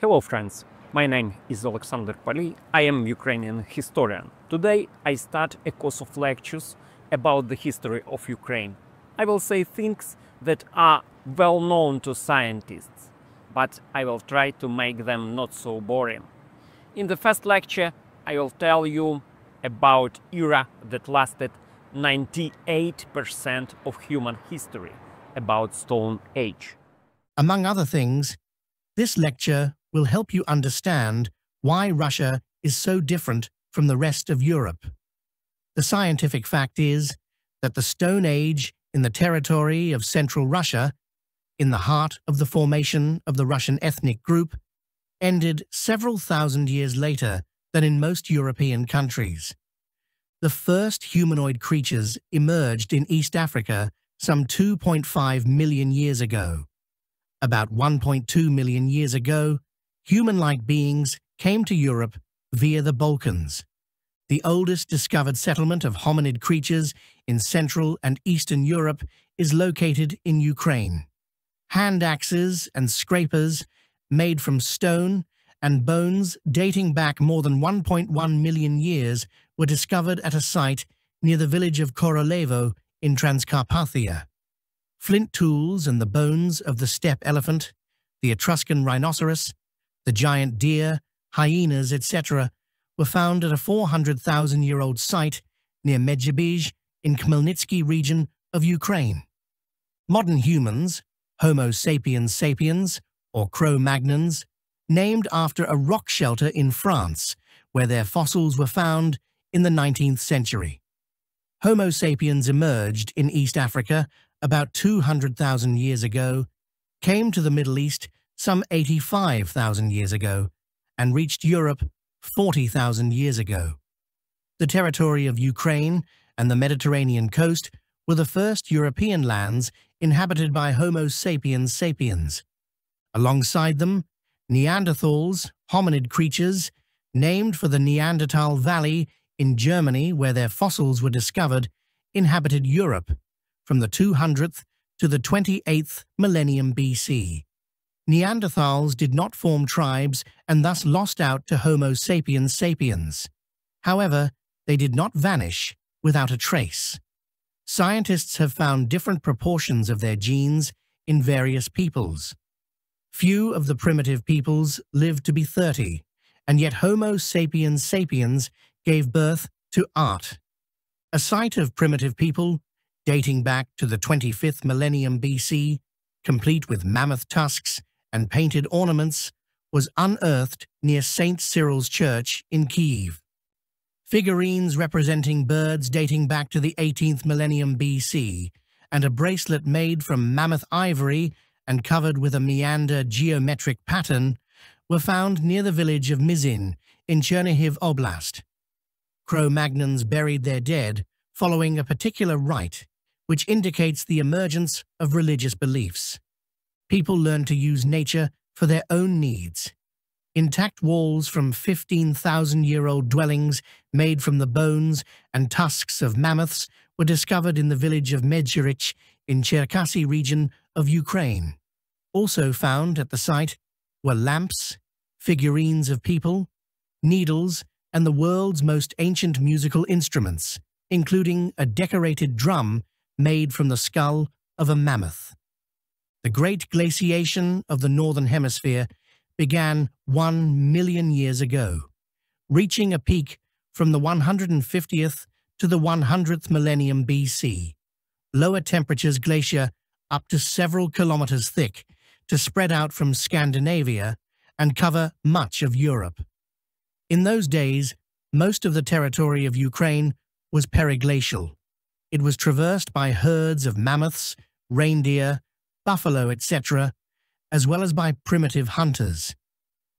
Hello friends, my name is Oleksandr Palii. I am Ukrainian historian. Today I start a course of lectures about the history of Ukraine. I will say things that are well known to scientists, but I will try to make them not so boring. In the first lecture I will tell you about era that lasted 98% of human history, about Stone Age. Among other things, this lecture will help you understand why Russia is so different from the rest of Europe. The scientific fact is that the Stone Age in the territory of Central Russia, in the heart of the formation of the Russian ethnic group, ended several thousand years later than in most European countries. The first humanoid creatures emerged in East Africa some 2.5 million years ago. About 1.2 million years ago, human-like beings came to Europe via the Balkans. The oldest discovered settlement of hominid creatures in Central and Eastern Europe is located in Ukraine. Hand axes and scrapers made from stone and bones dating back more than 1.1 million years were discovered at a site near the village of Korolevo in Transcarpathia. Flint tools and the bones of the steppe elephant, the Etruscan rhinoceros, the giant deer, hyenas, etc., were found at a 400,000-year-old site near Medjugorje in Khmelnytsky region of Ukraine. Modern humans, Homo sapiens sapiens, or Cro-Magnons, named after a rock shelter in France, where their fossils were found in the 19th century. Homo sapiens emerged in East Africa about 200,000 years ago, came to the Middle East some 85,000 years ago, and reached Europe 40,000 years ago. The territory of Ukraine and the Mediterranean coast were the first European lands inhabited by Homo sapiens sapiens. Alongside them, Neanderthals, hominid creatures, named for the Neanderthal Valley in Germany where their fossils were discovered, inhabited Europe from the 200th to the 28th millennium BC. Neanderthals did not form tribes and thus lost out to Homo sapiens sapiens. However, they did not vanish without a trace. Scientists have found different proportions of their genes in various peoples. Few of the primitive peoples lived to be 30, and yet Homo sapiens sapiens gave birth to art. A site of primitive people, dating back to the 25th millennium BC, complete with mammoth tusks and painted ornaments, was unearthed near St. Cyril's Church in Kyiv. Figurines representing birds dating back to the 18th millennium BC, and a bracelet made from mammoth ivory and covered with a meander geometric pattern, were found near the village of Mizin in Chernihiv Oblast. Cro-Magnons buried their dead following a particular rite, which indicates the emergence of religious beliefs. People learned to use nature for their own needs. Intact walls from 15,000-year-old dwellings made from the bones and tusks of mammoths were discovered in the village of Medjugorje in Cherkasy region of Ukraine. Also found at the site were lamps, figurines of people, needles, and the world's most ancient musical instruments, including a decorated drum made from the skull of a mammoth. The Great Glaciation of the Northern Hemisphere began 1 million years ago, reaching a peak from the 150th to the 100th millennium BC. Lower temperatures glacier up to several kilometers thick to spread out from Scandinavia and cover much of Europe. In those days, most of the territory of Ukraine was periglacial. It was traversed by herds of mammoths, reindeer, buffalo, etc., as well as by primitive hunters.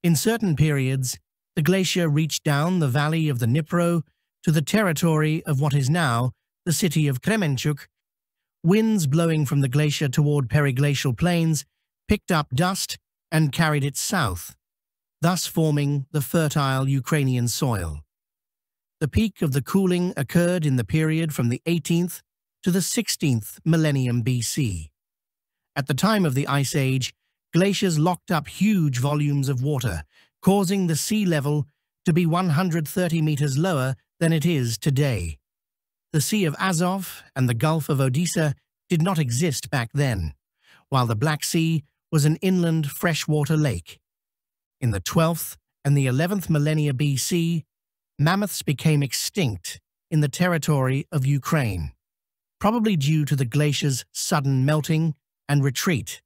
In certain periods, the glacier reached down the valley of the Dnipro to the territory of what is now the city of Kremenchuk. Winds blowing from the glacier toward periglacial plains picked up dust and carried it south, thus forming the fertile Ukrainian soil. The peak of the cooling occurred in the period from the 18th to the 16th millennium BC. At the time of the Ice Age, glaciers locked up huge volumes of water, causing the sea level to be 130 meters lower than it is today. The Sea of Azov and the Gulf of Odessa did not exist back then, while the Black Sea was an inland freshwater lake. In the 12th and the 11th millennia BC, mammoths became extinct in the territory of Ukraine, probably due to the glacier's sudden melting and retreat.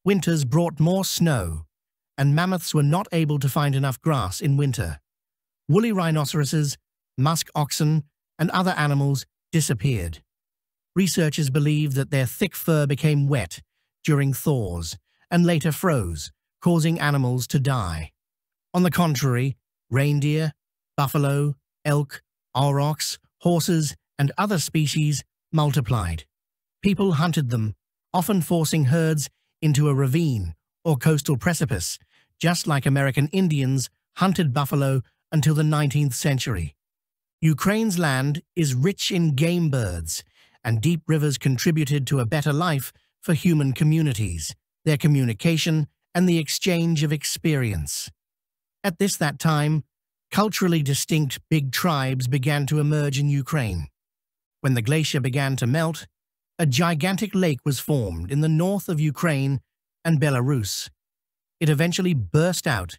Winters brought more snow, and mammoths were not able to find enough grass in winter. Woolly rhinoceroses, musk oxen, and other animals disappeared. Researchers believe that their thick fur became wet during thaws and later froze, causing animals to die. On the contrary, reindeer, buffalo, elk, aurochs, horses, and other species multiplied. People hunted them, often forcing herds into a ravine or coastal precipice, just like American Indians hunted buffalo until the 19th century. Ukraine's land is rich in game birds, and deep rivers contributed to a better life for human communities, their communication, and the exchange of experience. At that time, culturally distinct big tribes began to emerge in Ukraine. When the glacier began to melt, a gigantic lake was formed in the north of Ukraine and Belarus. It eventually burst out,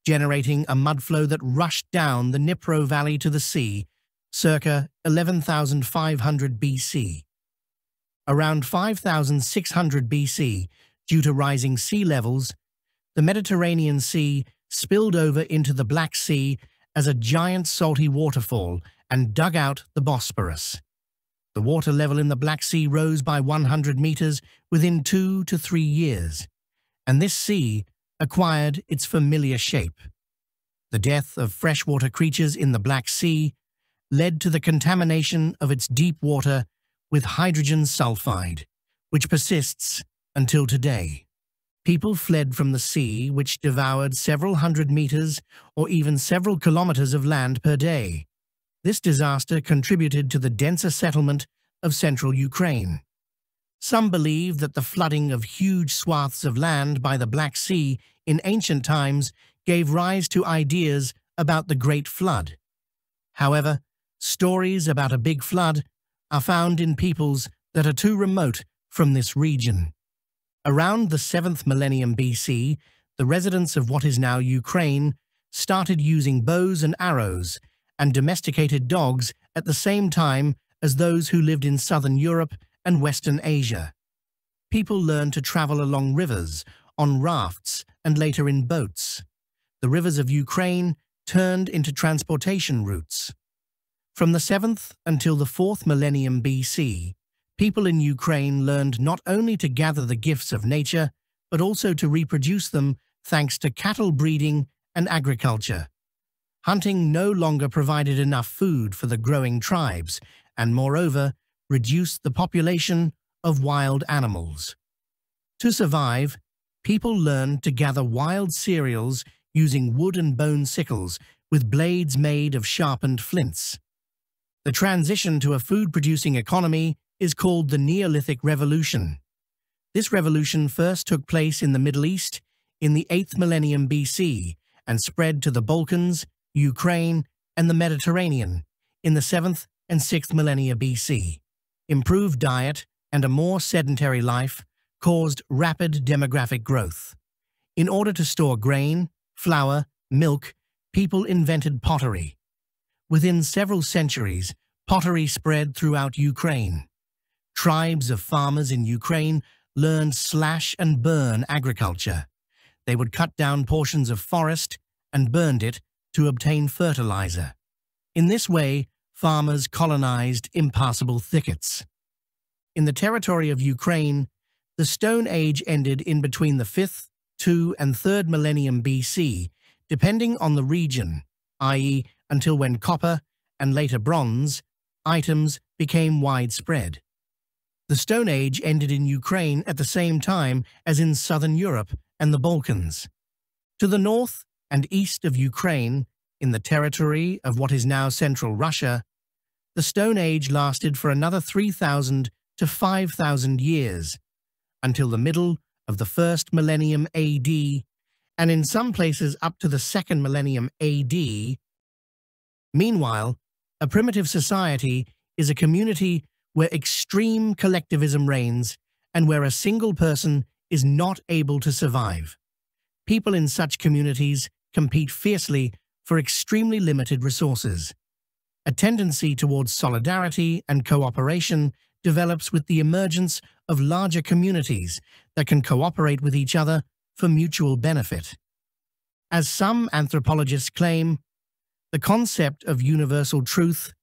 generating a mudflow that rushed down the Dnipro Valley to the sea, circa 11,500 BC. Around 5,600 BC, due to rising sea levels, the Mediterranean Sea spilled over into the Black Sea as a giant salty waterfall and dug out the Bosporus. The water level in the Black Sea rose by 100 meters within 2 to 3 years, and this sea acquired its familiar shape. The death of freshwater creatures in the Black Sea led to the contamination of its deep water with hydrogen sulfide, which persists until today. People fled from the sea, which devoured several hundred meters or even several kilometers of land per day. This disaster contributed to the denser settlement of central Ukraine. Some believe that the flooding of huge swaths of land by the Black Sea in ancient times gave rise to ideas about the Great Flood. However, stories about a big flood are found in peoples that are too remote from this region. Around the 7th millennium BC, the residents of what is now Ukraine started using bows and arrows and domesticated dogs at the same time as those who lived in southern Europe and Western Asia. People learned to travel along rivers, on rafts, and later in boats. The rivers of Ukraine turned into transportation routes. From the 7th until the 4th millennium BC, people in Ukraine learned not only to gather the gifts of nature, but also to reproduce them thanks to cattle breeding and agriculture. Hunting no longer provided enough food for the growing tribes, and moreover, reduced the population of wild animals. To survive, people learned to gather wild cereals using wood and bone sickles with blades made of sharpened flints. The transition to a food-producing economy is called the Neolithic Revolution. This revolution first took place in the Middle East in the 8th millennium BC and spread to the Balkans, Ukraine, and the Mediterranean in the 7th and 6th millennia BC. Improved diet and a more sedentary life caused rapid demographic growth. In order to store grain, flour, milk, people invented pottery. Within several centuries, pottery spread throughout Ukraine. Tribes of farmers in Ukraine learned slash and burn agriculture. They would cut down portions of forest and burned it to obtain fertilizer. In this way, farmers colonized impassable thickets. In the territory of Ukraine, the Stone Age ended in between the 5th, 2, and 3rd millennium BC, depending on the region, i.e., until when copper, and later bronze, items became widespread. The Stone Age ended in Ukraine at the same time as in southern Europe and the Balkans. To the north and east of Ukraine, in the territory of what is now central Russia, the Stone Age lasted for another 3,000 to 5,000 years, until the middle of the first millennium AD, and in some places up to the second millennium AD. Meanwhile, a primitive society is a community where extreme collectivism reigns and where a single person is not able to survive. People in such communities compete fiercely for extremely limited resources. A tendency towards solidarity and cooperation develops with the emergence of larger communities that can cooperate with each other for mutual benefit. As some anthropologists claim, the concept of universal truth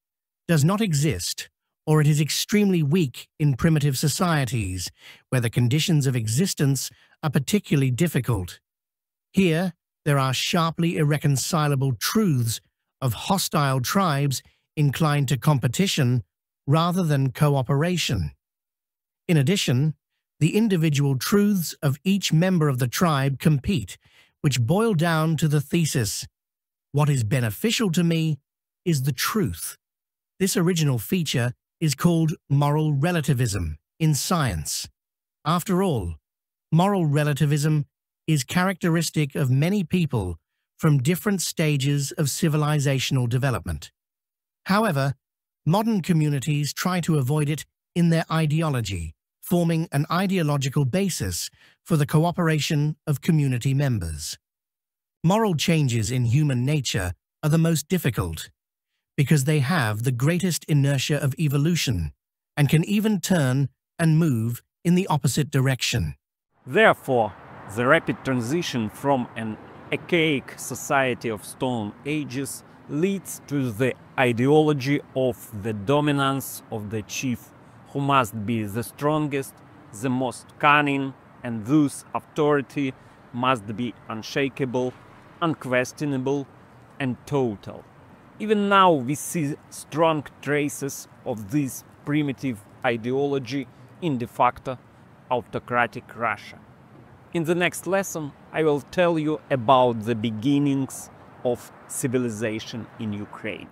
does not exist, or it is extremely weak in primitive societies where the conditions of existence are particularly difficult. Here, there are sharply irreconcilable truths of hostile tribes inclined to competition rather than cooperation. In addition, the individual truths of each member of the tribe compete, which boil down to the thesis, "What is beneficial to me is the truth." This original feature is called moral relativism in science. After all, moral relativism is characteristic of many people from different stages of civilizational development. However, modern communities try to avoid it in their ideology, forming an ideological basis for the cooperation of community members. Moral changes in human nature are the most difficult because they have the greatest inertia of evolution and can even turn and move in the opposite direction. Therefore, the rapid transition from an archaic society of Stone Ages leads to the ideology of the dominance of the chief, who must be the strongest, the most cunning, and whose authority must be unshakable, unquestionable, and total. Even now we see strong traces of this primitive ideology in de facto autocratic Russia. In the next lesson, I will tell you about the beginnings of civilization in Ukraine.